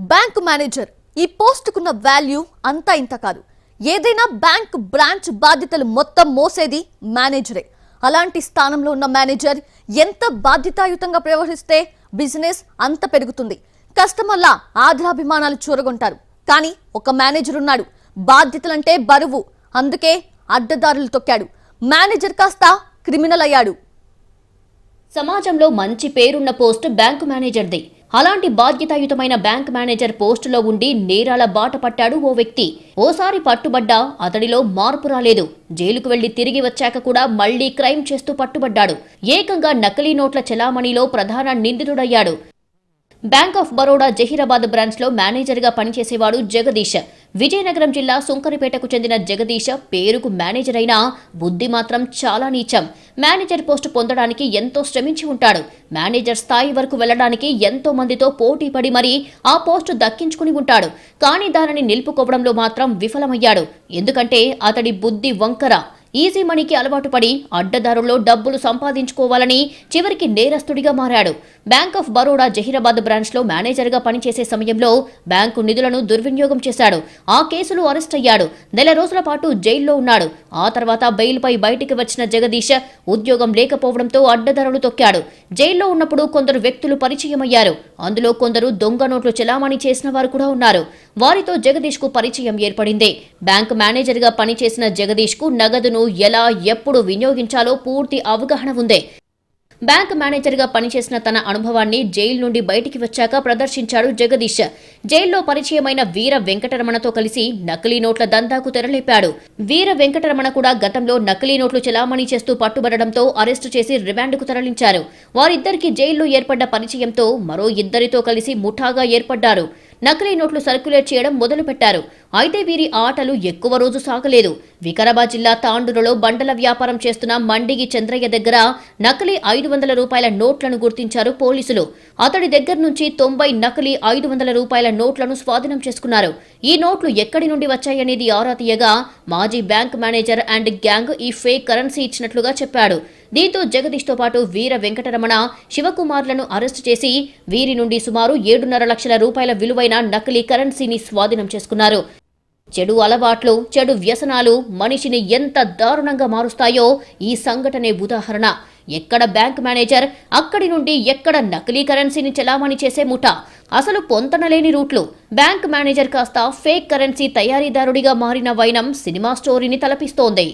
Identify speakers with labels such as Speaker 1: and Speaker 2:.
Speaker 1: Bank manager ఈ పోస్టుకున్న value అంతా ఇంత కాదు. ఏదైనా బ్యాంక్ బ్రాంచ్ బాధ్యతలు మొత్తం మోసేది మేనేజరే. అలాంటి స్థానంలో ఉన్న మేనేజర్ ఎంత బాధ్యతాయుతంగా వ్యవహరిస్తే బిజినెస్ అంత పెరుగుతుంది. కస్టమర్ల ఆదరాభిమానాలు చూరగొంటారు. కానీ ఒక మేనేజర్ ఉన్నాడు, బాధ్యతలంటే బరువు. అందుకే అడ్డదారులు తొక్కాడు. మేనేజర్ కాస్త క్రిమినల్ అయ్యాడు.
Speaker 2: సమాజంలో మంచి పేరున్న పోస్టు బ్యాంకు మేనేజర్ది. అలాంటి బాధ్యతాయుతమైన బ్యాంక్ మేనేజర్ పోస్టులో ఉండి నేరాల బాట పట్టాడు ఓ వ్యక్తి. ఓసారి పట్టుబడ్డా అతడిలో మార్పు రాలేదు. జైలుకు వెళ్లి తిరిగి వచ్చాక కూడా మళ్లీ క్రైమ్ చేస్తూ పట్టుబడ్డాడు. ఏకంగా నకిలీ నోట్ల చెలామణిలో ప్రధాన నిందితుడయ్యాడు. Bank of Baroda Zaheerabad branch లో మేనేజర్ గా పనిచేసేవాడు జగదీష్. విజయనగరం జిల్లా సుంకరపేటకు చెందిన జగదీష్ పేరుకు మేనేజర్ అయినా బుద్ధి మాత్రం చాలా నీచం. మేనేజర్ పోస్టు పొందడానికి ఎంతో శ్రమించి ఉంటాడు. మేనేజర్ స్థాయి వరకు వెళ్లడానికి ఎంతో మందితో పోటీ పడి మరీ ఆ పోస్టు దక్కించుకుని ఉంటాడు. కానీ దానిని నిలుపుకోవడంలో మాత్రం విఫలమయ్యాడు. ఎందుకంటే అతడి బుద్ధి వంకర. ఈజీ మనీకి అలవాటు పడి అడ్డదారుల్లో డబ్బులు సంపాదించుకోవాలని చివరికి నేరస్తుడిగా మారాడు. Bank of Baroda Zaheerabad branch లో మేనేజర్ గా పనిచేసే సమయంలో బ్యాంకు నిధులను దుర్వినియోగం చేశాడు. ఆ కేసులో అరెస్ట్ అయ్యాడు. నెల రోజుల పాటు జైల్లో ఉన్నాడు. ఆ తర్వాత బెయిల్పై బయటికి వచ్చిన జగదీష్ ఉద్యోగం లేకపోవడంతో అడ్డదారులు తొక్కాడు. జైల్లో ఉన్నప్పుడు కొందరు వ్యక్తులు పరిచయం అయ్యారు. అందులో కొందరు దొంగ నోట్లు చెలామణి చేసిన వారు కూడా ఉన్నారు. వారితో జగదీష్ కు పరిచయం ఏర్పడింది. బ్యాంక్ మేనేజర్ గా పనిచేసిన జగదీష్ కు నగదును ఎలా ఎప్పుడు వినియోగించాలో పూర్తి అవగాహన ఉంది. బ్యాంక్ మేనేజర్ గా పనిచేసిన తన అనుభవాన్ని జైలు నుండి బయటికి వచ్చాక ప్రదర్శించాడు జగదీష్. జైల్లో పరిచయమైన వీర వెంకటరమణతో కలిసి నకిలీ నోట్ల దందాకు తెరలేపాడు. వీర వెంకటరమణ కూడా గతంలో నకిలీ నోట్లు చెలామణి చేస్తూ పట్టుబడడంతో అరెస్టు చేసి రిమాండ్కు తరలించారు. వారిద్దరికి జైల్లో ఏర్పడ్డ పరిచయంతో మరో ఇద్దరితో కలిసి ముఠాగా ఏర్పడ్డారు. నకిలీ నోట్లు సర్క్యులేట్ చేయడం మొదలుపెట్టారు. అయితే వీరి ఆటలు ఎక్కువ రోజు సాగలేదు. వికారాబాద్ జిల్లా తాండూరులో బండల వ్యాపారం చేస్తున్న మండిగి చంద్రయ్య దగ్గర నకిలీ 500 రూపాయల నోట్లను గుర్తించారు పోలీసులు. అతడి దగ్గర నుంచి 90 నకిలీ 500 రూపాయల నోట్లను స్వాధీనం చేసుకున్నారు. ఈ నోట్లు ఎక్కడి నుండి వచ్చాయనేది ఆరా తీయగా మాజీ బ్యాంక్ మేనేజర్ అండ్ గ్యాంగ్ ఈ ఫేక్ కరెన్సీ ఇచ్చినట్లుగా చెప్పాడు. దీంతో జగదీష్ తో పాటు వీర వెంకటరమణ, శివకుమార్లను అరెస్టు చేసి వీరి నుండి సుమారు 7.5 లక్షల రూపాయల విలువైన నకిలీ కరెన్సీని స్వాధీనం చేసుకున్నారు. చెడు అలవాట్లు, చెడు వ్యసనాలు మనిషిని ఎంత దారుణంగా మారుస్తాయో ఈ సంఘటనే ఉదాహరణ. ఎక్కడ బ్యాంక్ మేనేజర్, అక్కడి నుండి ఎక్కడ నకిలీ కరెన్సీని చెలామణి చేసే ముఠా. అసలు పొంతనలేని రూట్లు. బ్యాంక్ మేనేజర్ కాస్త ఫేక్ కరెన్సీ తయారీదారుడిగా మారిన వైనం సినిమా స్టోరీని తలపిస్తోంది.